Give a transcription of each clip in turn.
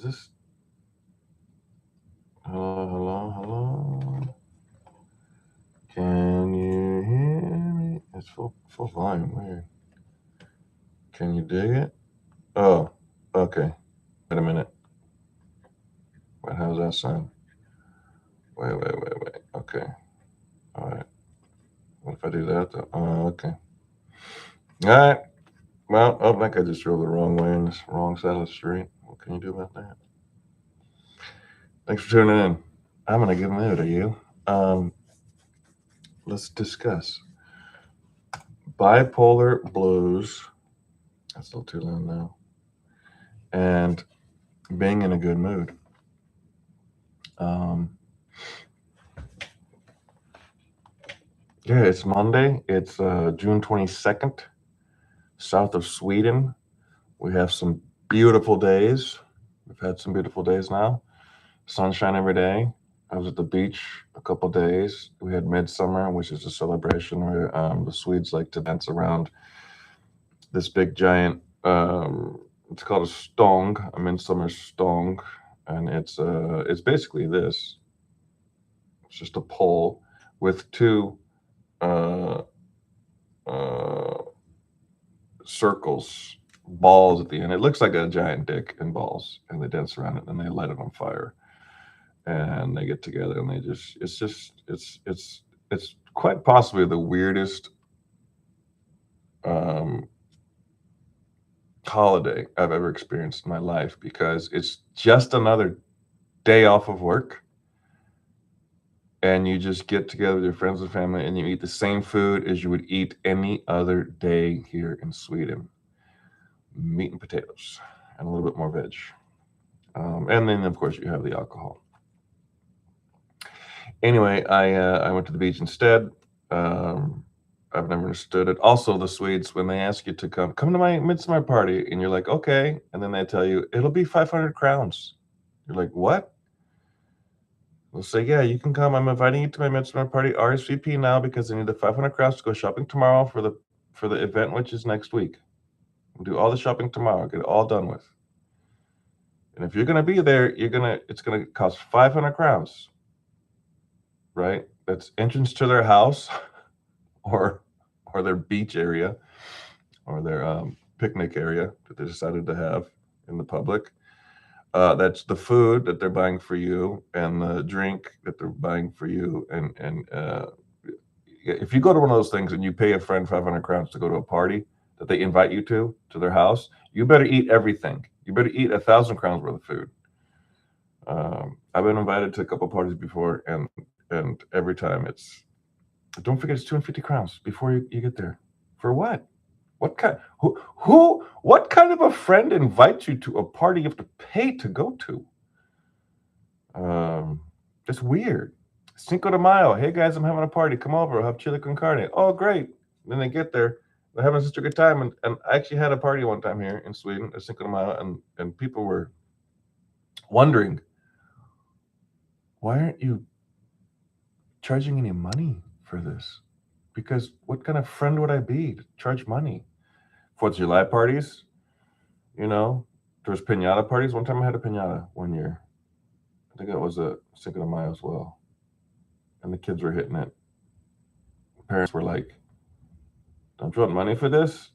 Is this? Hello, hello, hello. Can you hear me? It's full volume. Weird. Can you dig it? Oh, okay. Wait a minute. Wait, how's that sound? Wait. Okay. All right. What if I do that though? Oh, okay. All right. Well, oh, that guy just drove the wrong way in this wrong side of the street. What can you do about that? Thanks for tuning in. I'm in a good mood. Are you? Um, let's discuss bipolar blues. That's still too loud now. And being in a good mood. Um, yeah, it's Monday. It's June 22nd, south of Sweden. We have some beautiful days. We've had some beautiful days now. Sunshine every day. I was at the beach a couple days. We had midsummer, which is a celebration where the Swedes like to dance around this big giant. It's called a stång, a midsummer stång, and it's basically this. It's just a pole with two uh, uh, circles, balls at the end. It looks like a giant dick and balls, and they dance around it, and they light it on fire, and they get together, and they it's quite possibly the weirdest um, holiday I've ever experienced in my life because it's just another day off of work, and you just get together with your friends and family, and you eat the same food as you would eat any other day here in Sweden. Meat and potatoes, and a little bit more veg. And then, of course, you have the alcohol. Anyway, I went to the beach instead. I've never understood it. Also, the Swedes, when they ask you to come to my midsummer party, and you're like, okay, and then they tell you it'll be 500 crowns. You're like, what? They'll say, yeah, you can come. I'm inviting you to my midsummer party. RSVP now because I need the 500 crowns to go shopping tomorrow for the event, which is next week. We'll do all the shopping tomorrow. Get it all done with. And if you're gonna be there, it's gonna cost 500 crowns, right? That's entrance to their house, or their beach area, or their picnic area that they decided to have in the public. That's the food that they're buying for you, and the drink that they're buying for you. And if you go to one of those things and you pay a friend 500 crowns to go to a party that they invite you to their house, you better eat everything. You better eat 1,000 crowns worth of food. I've been invited to a couple parties before, and every time it's, don't forget it's 250 crowns before you get there. For what? What kind? What kind of a friend invites you to a party you have to pay to go to? It's weird. Cinco de Mayo. Hey guys, I'm having a party. Come over. I'll have chili con carne. Oh, great. Then they get there. They're having such a good time. And I actually had a party one time here in Sweden at Cinco de Mayo, and people were wondering, why aren't you charging any money for this? Because what kind of friend would I be to charge money? 4th of July parties, there's pinata parties. One time I had a pinata one year. I think that was a Cinco de Mayo as well. And the kids were hitting it. Parents were like, don't you want money for this?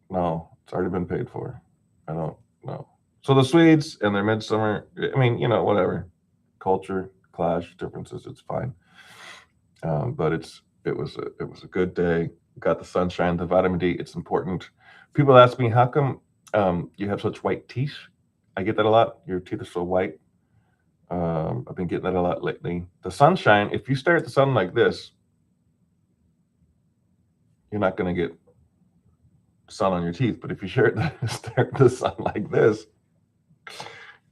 No, it's already been paid for. I don't know. So the Swedes and their midsummer, I mean, whatever. Culture, clash, differences, it's fine. But it was a good day. Got the sunshine, the vitamin D. It's important. People ask me, how come you have such white teeth? I get that a lot. Your teeth are so white. I've been getting that a lot lately. The sunshine, if you stare at the sun like this, you're not going to get sun on your teeth. But if you stare at the sun like this,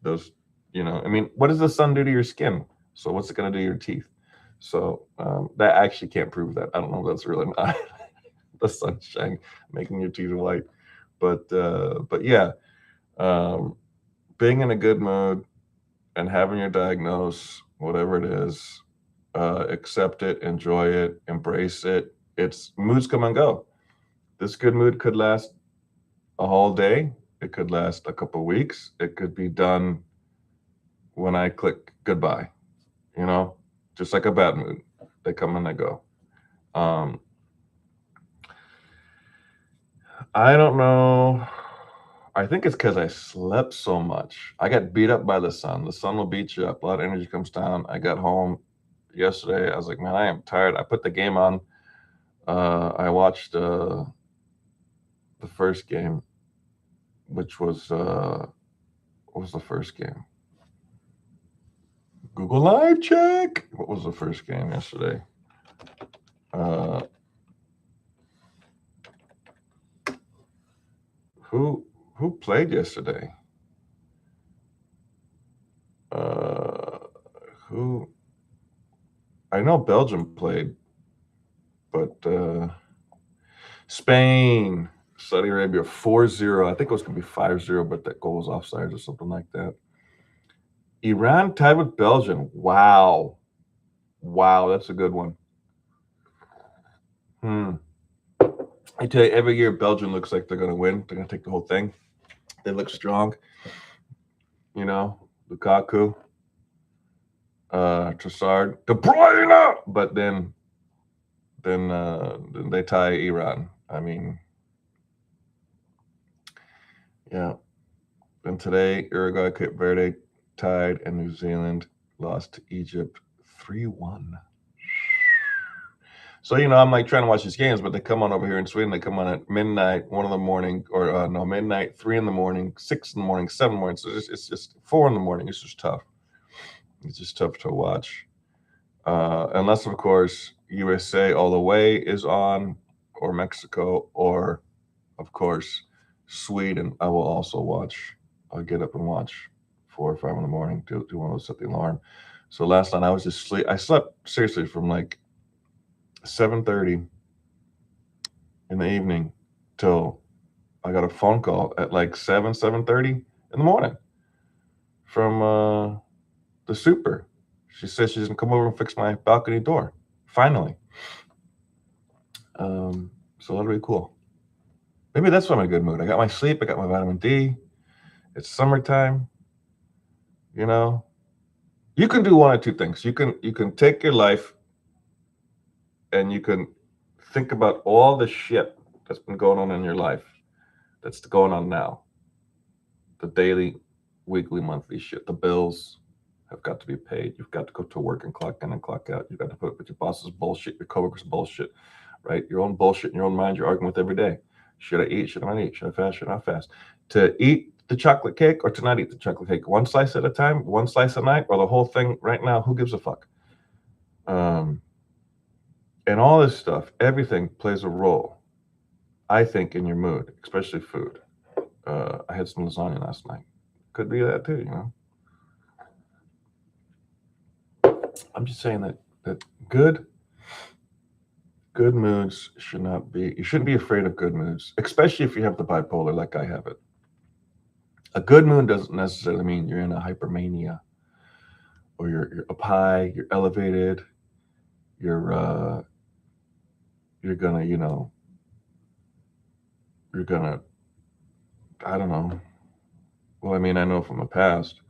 those, I mean, what does the sun do to your skin? So what's it going to do to your teeth? So that actually can't prove that. I don't know if that's really not the sunshine making your teeth white. But yeah, being in a good mood and having your diagnose, whatever it is, accept it, enjoy it, embrace it. It's moods come and go. This good mood could last a whole day. It could last a couple of weeks. It could be done when I click goodbye, you know, just like a bad mood. They come and they go. Um, I don't know. I think it's because I slept so much. I got beat up by the sun. The sun will beat you up. A lot of energy comes down. I got home yesterday. I was like, man, I am tired. I put the game on. I watched the first game, which was what was the first game? Google Live check. What was the first game yesterday? Uh, who played yesterday? Uh, who? I know Belgium played, but Spain, Saudi Arabia 4-0. I think it was going to be 5-0, but that goal was offside or something like that. Iran tied with Belgium. Wow. Wow, that's a good one. I tell you, every year Belgium looks like they're going to win. They're going to take the whole thing. They look strong. You know, Lukaku, Trossard, De Bruyne. But then they tie Iran. I mean, yeah. And today, Uruguay, Cape Verde tied, and New Zealand lost to Egypt 3-1. So, you know, I'm like trying to watch these games, but they come on over here in Sweden. They come on at midnight, 1 in the morning, or no, midnight, 3 in the morning, 6 in the morning, 7 in the morning. So it's just 4 in the morning. It's just tough. It's just tough to watch. Unless, of course, USA All the Way is on, or Mexico, or, of course, Sweden. I will also watch. I'll get up and watch 4 or 5 in the morning. Do one of those, set the alarm. So last night I was just sleep. I slept seriously from like 7:30 in the evening till I got a phone call at like 7:30 in the morning from the super. She said she's gonna come over and fix my balcony door. Finally. So that'll be cool. Maybe that's why I'm in a good mood. I got my sleep. I got my vitamin D. It's summertime. You know, you can do one of two things. You can take your life and you can think about all the shit that's been going on in your life that's going on now. The daily, weekly, monthly shit. The bills have got to be paid. You've got to go to work and clock in and clock out. You've got to put up with your boss's bullshit, your coworkers' bullshit, right? Your own bullshit in your own mind you're arguing with every day. Should I eat? Should I not eat? Should I fast? Should I not fast? To eat the chocolate cake or to not eat the chocolate cake? One slice at a time, one slice a night, or the whole thing right now? Who gives a fuck? And all this stuff, everything plays a role, I think, in your mood, especially food. I had some lasagna last night. Could be that too, you know. I'm just saying that good moods should not be. You shouldn't be afraid of good moods, especially if you have the bipolar like I have it. A good mood doesn't necessarily mean you're in a hypermania or you're up high, you're elevated, you're gonna, you know, you're gonna, I don't know. Well, I mean, I know from the past,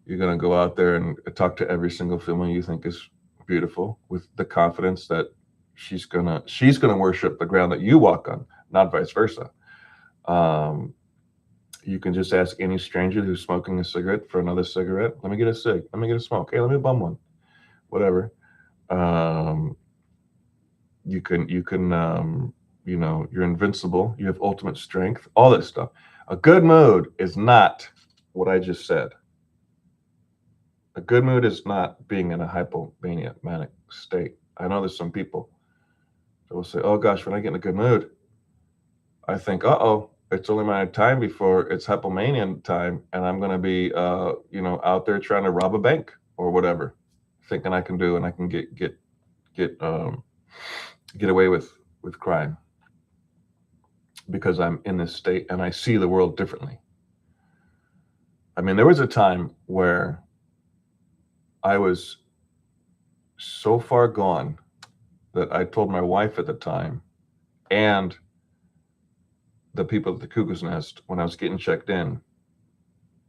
you're gonna go out there and talk to every single female you think is beautiful with the confidence that she's gonna worship the ground that you walk on, not vice versa. You can just ask any stranger who's smoking a cigarette for another cigarette. Let me get a cig. Let me get a smoke. Hey, let me bum one. Whatever. You can you know, you're invincible. You have ultimate strength. All this stuff. A good mood is not what I just said. A good mood is not being in a hypomania manic state. I know there's some people that will say, "Oh gosh, when I get in a good mood, I think, uh-oh, it's only a matter of time before it's hypomania time, and I'm going to be, you know, out there trying to rob a bank or whatever, thinking I can do and I can get away with crime because I'm in this state and I see the world differently." I mean, there was a time where I was so far gone that I told my wife at the time and the people at the Cuckoo's Nest when I was getting checked in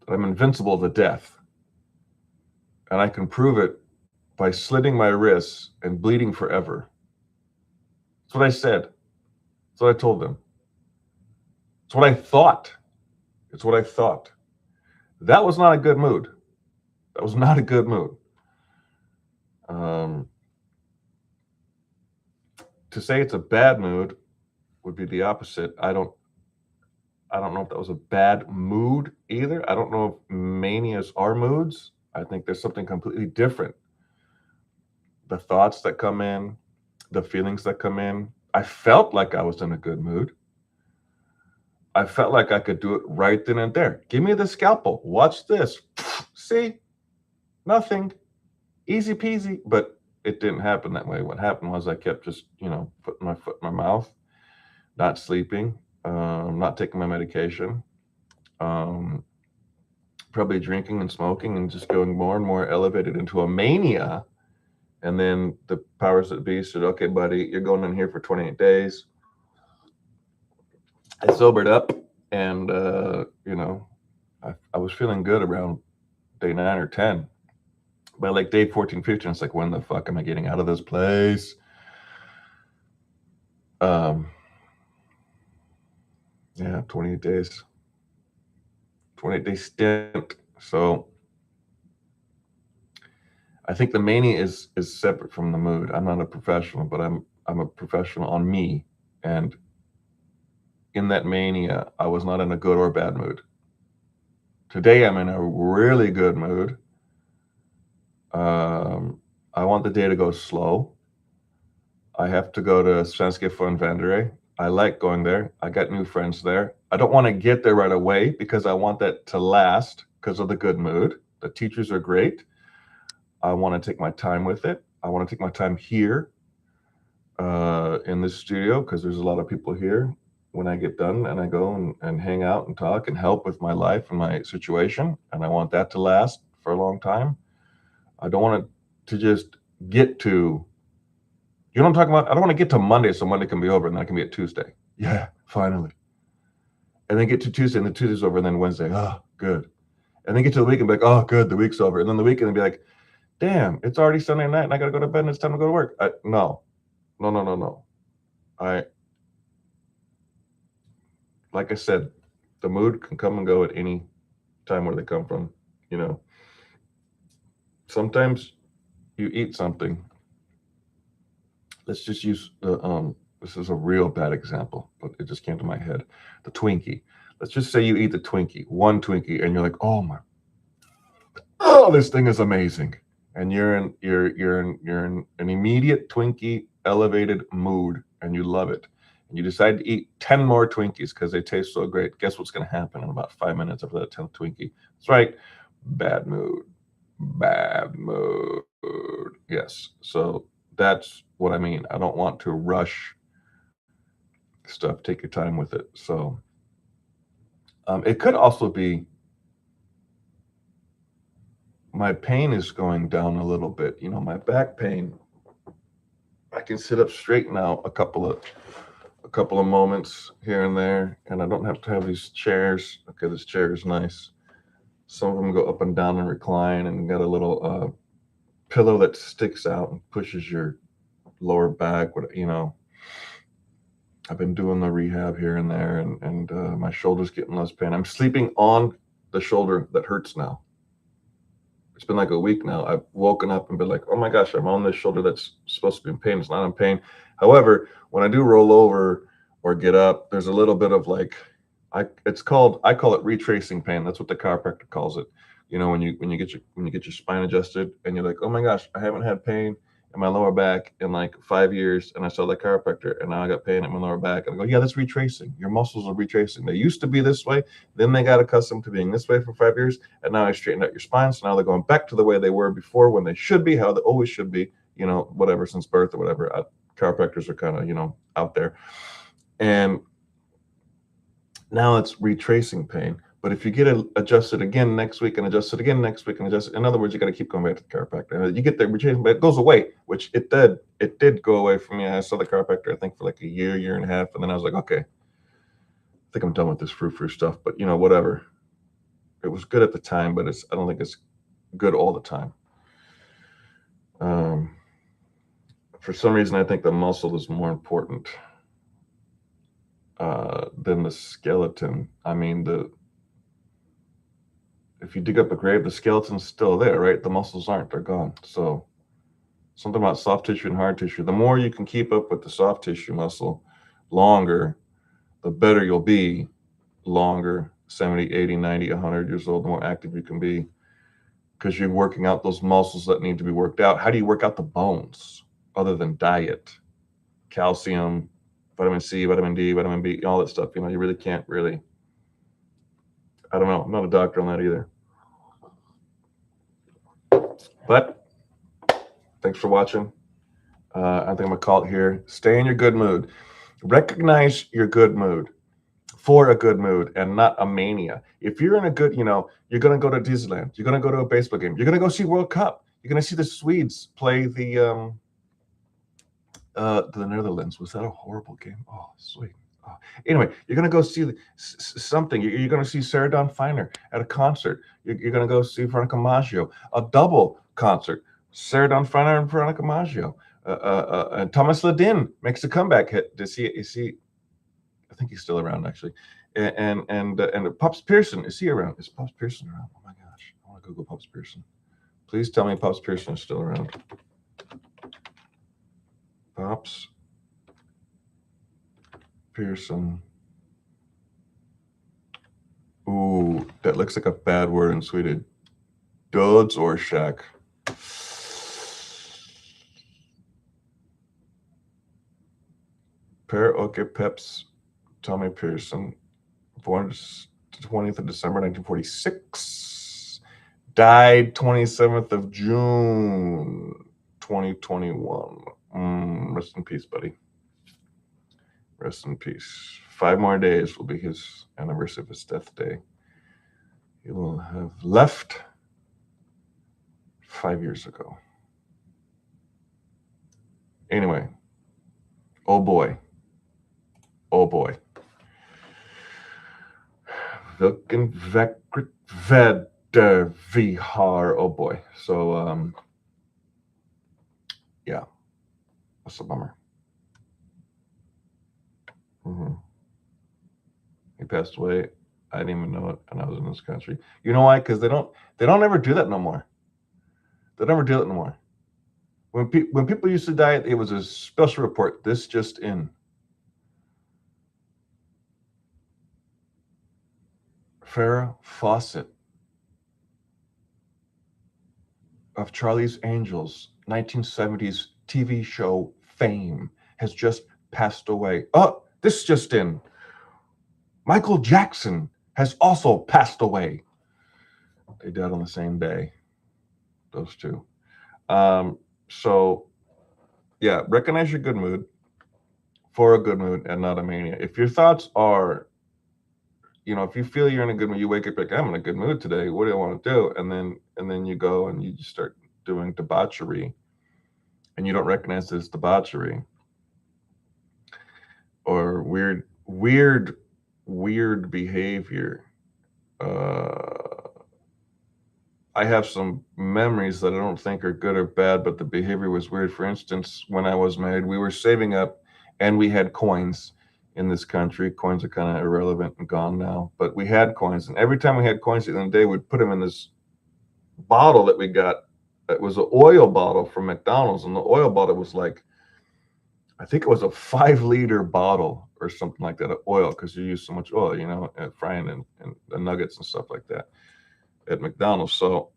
that I'm invincible to death. And I can prove it by slitting my wrists and bleeding forever. That's what I said. That's what I told them. It's what I thought. It's what I thought. That was not a good mood. That was not a good mood. Um, to say it's a bad mood would be the opposite. I don't know if that was a bad mood either. I don't know if manias are moods. I think there's something completely different. The thoughts that come in, the feelings that come in. I felt like I was in a good mood. I felt like I could do it right then and there. Give me the scalpel. Watch this. See? Nothing. Easy peasy. But it didn't happen that way. What happened was I kept just, putting my foot in my mouth, not sleeping, not taking my medication, um, probably drinking and smoking and just going more and more elevated into a mania. And then the powers that be said, okay, buddy, you're going in here for 28 days. I sobered up and, I was feeling good around day 9 or 10. By like day 14, 15, it's like, when the fuck am I getting out of this place? Yeah, 28 days. 28-day stint. So I think the mania is separate from the mood. I'm not a professional, but I'm a professional on me. And in that mania, I was not in a good or bad mood. Today, I'm in a really good mood. I want the day to go slow. I have to go to Svenska Fundvandere. I like going there. I got new friends there. I don't want to get there right away because I want that to last because of the good mood. The teachers are great. I want to take my time with it. I want to take my time here in this studio because there's a lot of people here. When I get done and I go and hang out and talk and help with my life and my situation, and I want that to last for a long time. I don't want it to just get to, you know what I'm talking about? I don't want to get to Monday so Monday can be over and then I can be at Tuesday. Yeah, finally. And then get to Tuesday and the Tuesday's over and then Wednesday, oh, good. And then get to the weekend and be like, oh, good, the week's over. And then the weekend and be like, damn, it's already Sunday night and I got to go to bed and it's time to go to work. No. Like I said, the mood can come and go at any time where they come from. Sometimes you eat something. Let's just use this is a real bad example, but it just came to my head. The Twinkie. Let's just say you eat the Twinkie, one Twinkie, and you're like, oh, this thing is amazing. And you're in an immediate Twinkie elevated mood and you love it. And you decide to eat 10 more Twinkies because they taste so great. Guess what's going to happen in about 5 minutes after that 10th Twinkie? That's right. Bad mood. Bad mood. Yes. So that's what I mean. I don't want to rush stuff. Take your time with it. So it could also be my pain is going down a little bit. My back pain. I can sit up straight now a couple of moments here and there, and I don't have to have these chairs. Okay, this chair is nice. Some of them go up and down and recline and got a little pillow that sticks out and pushes your lower back. I've been doing the rehab here and there, and my shoulder's getting less pain. I'm sleeping on the shoulder that hurts now. It's been like a week now. I've woken up and been like, oh my gosh, I'm on this shoulder that's supposed to be in pain. It's not in pain. However, when I do roll over or get up, there's a little bit of like, I call it retracing pain. That's what the chiropractor calls it. When you get your spine adjusted and you're like, oh my gosh, I haven't had pain in my lower back in like 5 years, and I saw the chiropractor and now I got pain in my lower back. And I go, yeah, that's retracing. Your muscles are retracing. They used to be this way, then they got accustomed to being this way for 5 years, and now I straightened out your spine. So now they're going back to the way they were before, when they should be, how they always should be, whatever, since birth or whatever. Chiropractors are kind of, out there. And now it's retracing pain. But if you get adjusted again next week and adjusted again next week and adjusted, in other words, you got to keep going back to the chiropractor. You get there, retracing, but it goes away, which it did. It did go away for me. I saw the chiropractor, I think, for like a year and a half. And then I was like, okay, I think I'm done with this frou-frou stuff, but whatever. It was good at the time, but I don't think it's good all the time. For some reason, I think the muscle is more important than the skeleton. I mean, if you dig up a grave, the skeleton's still there, right? The muscles aren't; they're gone. So something about soft tissue and hard tissue. The more you can keep up with the soft tissue muscle longer, the better you'll be longer, 70, 80, 90, 100 years old, the more active you can be because you're working out those muscles that need to be worked out. How do you work out the bones other than diet? Calcium, vitamin C, vitamin D, vitamin B, all that stuff. You really can't really. I don't know. I'm not a doctor on that either. But thanks for watching. I think I'm going to call it here. Stay in your good mood. Recognize your good mood for a good mood and not a mania. If you're in a good, you're going to go to Disneyland. You're going to go to a baseball game. You're going to go see World Cup. You're going to see the Swedes play the Netherlands. Was that a horrible game? Oh, sweet. Oh. Anyway, you're going to go see something. You're going to see Sarah Dawn Finer at a concert. You're going to go see Veronica Maggio, a double concert. Sarah Dawn Finer and Veronica Maggio. And Thomas Ledin makes a comeback hit. Is he? I think he's still around, actually. And Pops Pearson, is he around? Is Pops Pearson around? Oh my gosh, I want to Google Pops Pearson. Please tell me Pops Pearson is still around. Pops Pearson. Ooh, that looks like a bad word in Swedish. Döds or shack. Per Åke Peps, Tommy Pearson, born 20th of December 1946, died 27th of June 2021. Rest in peace, buddy. Rest in peace. 5 more days will be his anniversary of his death day. He will have left 5 years ago. Anyway, oh boy. Oh boy. Vilken vackert väder vi har. Oh boy. So, yeah, that's a bummer. He passed away. I didn't even know it, and I was in this country. You know why? Because they don't ever do that no more. They never do it no more. When people used to die, it was a special report. This just in. Farrah Fawcett of Charlie's Angels, 1970s TV show fame, has just passed away. Oh, this just in. Michael Jackson has also passed away. They died on the same day, those two. So, yeah, recognize your good mood for a good mood and not a mania. If your thoughts are, if you feel you're in a good mood, you wake up like, I'm in a good mood today. What do I want to do? And then you go and you just start doing debauchery, and you don't recognize this debauchery or weird behavior. I have some memories that I don't think are good or bad, but the behavior was weird. For instance, when I was married, we were saving up and we had coins in this country. Coins are kind of irrelevant and gone now, but we had coins. And every time we had coins at the end of the day, we'd put them in this bottle that we got. It was an oil bottle from McDonald's. And the oil bottle was like, I think it was a 5-liter bottle or something like that of oil, because you use so much oil, frying and the nuggets and stuff like that at McDonald's. So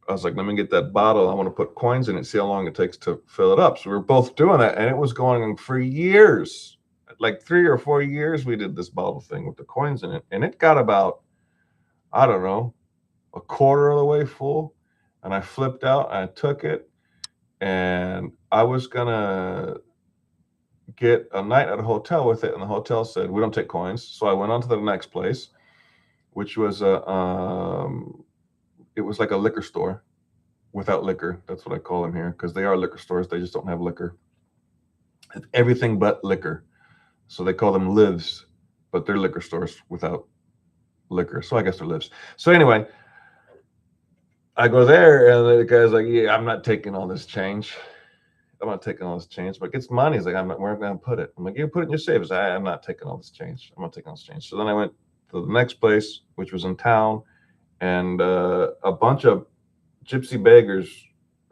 I was like, let me get that bottle. I want to put coins in it, see how long it takes to fill it up. So we were both doing that, and it was going on for years. Like 3 or 4 years we did this bottle thing with the coins in it, and it got about, I don't know, a quarter of the way full. And I flipped out and I took it, and I was gonna get a night at a hotel with it, and the hotel said, we don't take coins. So I went on to the next place, which was it was like a liquor store without liquor. That's what I call them here, because they are liquor stores. They just don't have liquor. Everything but liquor. So they call them lives, but they're liquor stores without liquor. So I guess they're lives. So anyway, I go there, and the guy's like, "Yeah, I'm not taking all this change. I'm not taking all this change." But gets money. He's like, "I'm not. Where am I going to put it?" I'm like, "You put it in your savings." I'm not taking all this change. I'm not taking all this change. So then I went to the next place, which was in town, and a bunch of gypsy beggars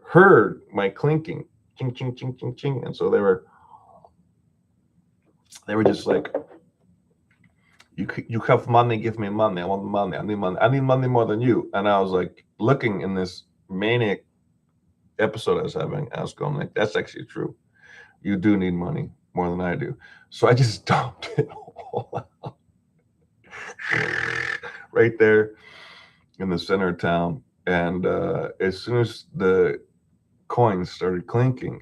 heard my clinking, ching ching ching ching ching, and so they were just like, you have money, give me money. I want money. I need money. I need money more than you. And I was like looking in this maniac episode I was having. I was going like, that's actually true. You do need money more than I do. So I just dumped it all out right there in the center of town. And as soon as the coins started clinking,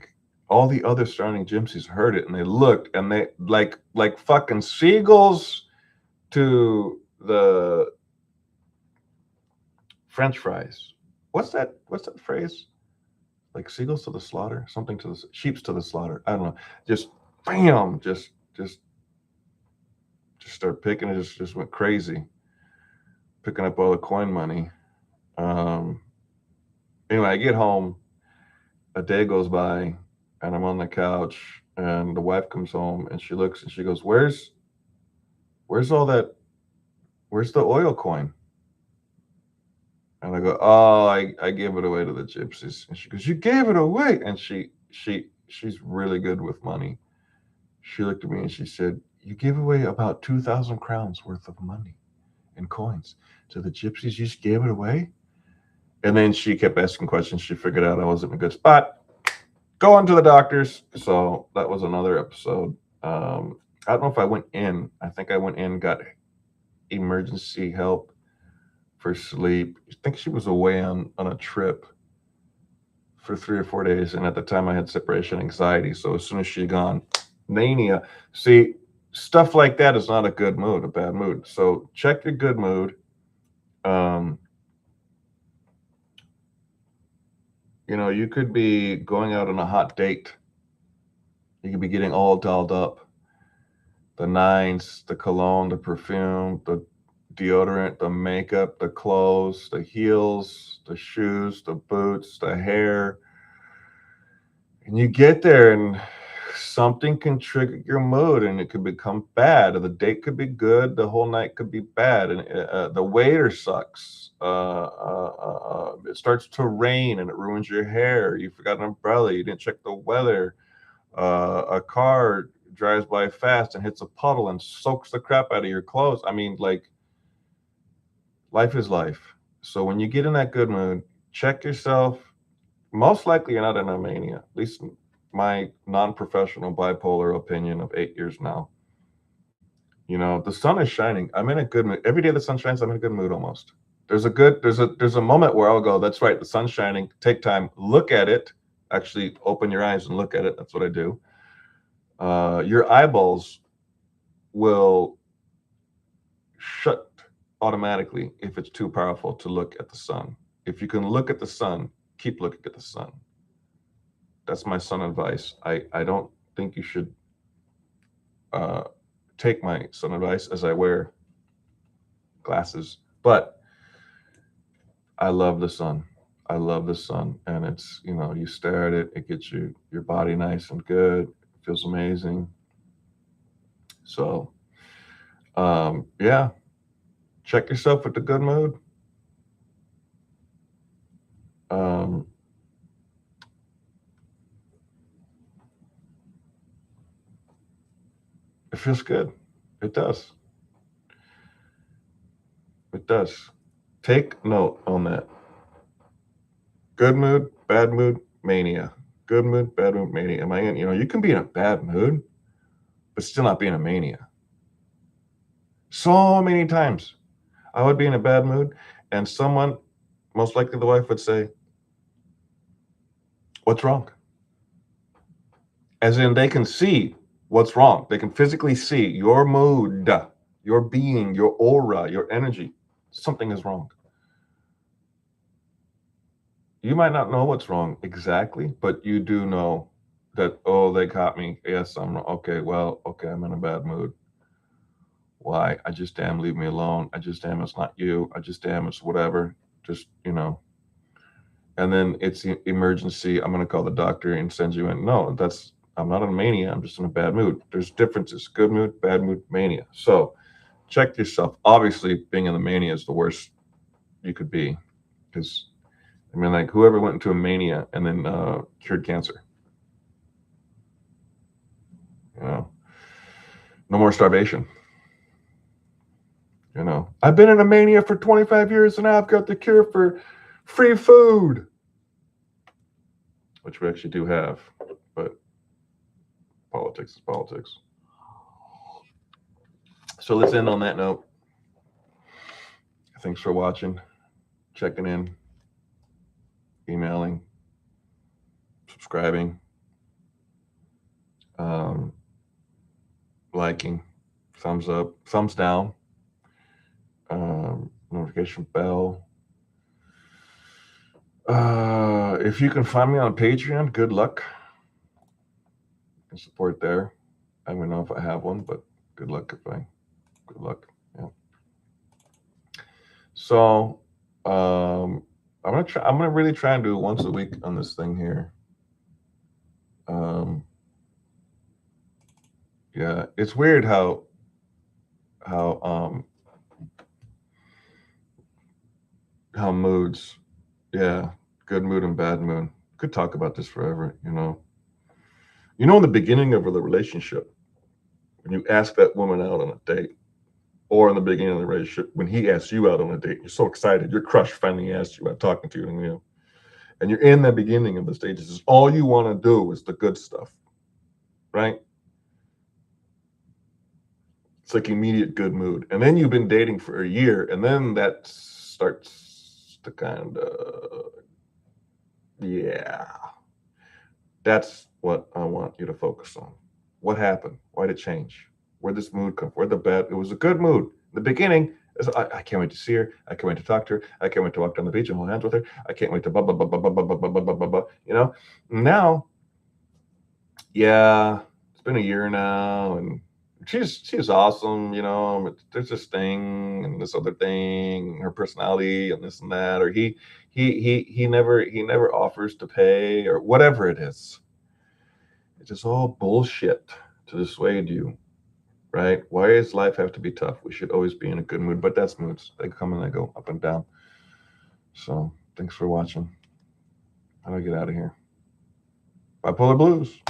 all the other surrounding gypsies heard it, and they looked, and they like fucking seagulls to the French fries. What's that phrase? Like seagulls to the slaughter, something to the sheep's to the slaughter. I don't know. Just bam, just start picking. It just went crazy, picking up all the coin money. Um, anyway, I get home. A day goes by, and I'm on the couch, and the wife comes home, and she looks, and she goes, "Where's all that? Where's the oil coin?" And I go, "Oh, I gave it away to the gypsies." And she goes, "You gave it away?" And she's really good with money. She looked at me and she said, "You gave away about 2,000 crowns worth of money in coins to the gypsies. You just gave it away?" And then she kept asking questions. She figured out I wasn't in a good spot. Going to the doctors. So that was another episode. I don't know if I went in. I think I went in, got emergency help for sleep. I think she was away on a trip for 3 or 4 days. And at the time, I had separation anxiety. So as soon as she gone, mania. See, stuff like that is not a good mood, a bad mood. So check your good mood. Um, you could be going out on a hot date. You could be getting all dolled up. The nines, the cologne, the perfume, the deodorant, the makeup, the clothes, the heels, the shoes, the boots, the hair. And you get there and something can trigger your mood and it could become bad. Or the date could be good, the whole night could be bad. And the waiter sucks. It starts to rain and it ruins your hair. You forgot an umbrella. You didn't check the weather. A car drives by fast and hits a puddle and soaks the crap out of your clothes. I mean, like, life is life. So when you get in that good mood, check yourself. Most likely you're not in a mania, at least my non-professional bipolar opinion of 8 years now. The sun is shining. I'm in a good mood. Every day the sun shines, I'm in a good mood almost. There's a moment where I'll go, that's right, the sun's shining. Take time, look at it. Actually open your eyes and look at it. That's what I do. Your eyeballs will shut automatically if it's too powerful to look at the sun. If you can look at the sun, keep looking at the sun. That's my son advice. I don't think you should uh, take my son advice as I wear glasses, but I love the sun. I love the sun, and it's you stare at it, it gets your body nice and good. It feels amazing. So yeah, check yourself with the good mood. Um, it feels good. It does. It does. Take note on that. Good mood, bad mood, mania. Good mood, bad mood, mania. Am I in? You can be in a bad mood, but still not be in a mania. So many times I would be in a bad mood, and someone, most likely the wife, would say, "What's wrong?" As in, they can see what's wrong. They can physically see your mood, your being, your aura, your energy. Something is wrong. You might not know what's wrong exactly, but you do know that, oh, they caught me. Yes, I'm wrong. Okay, well, okay, I'm in a bad mood. Why? I just damn leave me alone. I just damn it's not you. I just damn it's whatever. Just. and then it's the emergency. I'm going to call the doctor and send you in. No, I'm not in a mania. I'm just in a bad mood. There's differences: good mood, bad mood, mania. So check yourself. Obviously, being in the mania is the worst you could be, because I mean, like, whoever went into a mania and then cured cancer, you know, no more starvation. You know, I've been in a mania for 25 years and now I've got the cure for free food, which we actually do have, but politics is politics. So let's end on that note. Thanks for watching, checking in, emailing, subscribing, um, liking, thumbs up, thumbs down, notification bell. If you can find me on Patreon, good luck. Support there. I don't know if I have one, but good luck. Good luck. Yeah. So I'm gonna really try and do it once a week on this thing here. Yeah, it's weird how moods, yeah, good mood and bad mood. Could talk about this forever, you know. In the beginning of the relationship, when you ask that woman out on a date, or in the beginning of the relationship, when he asks you out on a date, you're so excited, your crush finally asked you out, talking to you, and you're in the beginning of the stages. All you want to do is the good stuff, right? It's like immediate good mood. And then you've been dating for a year, and then that starts to kind of, yeah. That's what I want you to focus on. What happened? Why did it change? Where'd this mood come from? Where'd the bad? It was a good mood. In the beginning, I can't wait to see her. I can't wait to talk to her. I can't wait to walk down the beach and hold hands with her. I can't wait to blah, blah, blah, blah, blah, blah, blah, blah, blah, blah, blah. Now, yeah, it's been a year now, and she's awesome. There's this thing and this other thing, her personality and this and that, or he never offers to pay, or whatever it is. It's just all bullshit to dissuade you, right? Why does life have to be tough? We should always be in a good mood, but that's moods. They come and they go up and down. So thanks for watching. How do I get out of here? Bipolar Blues.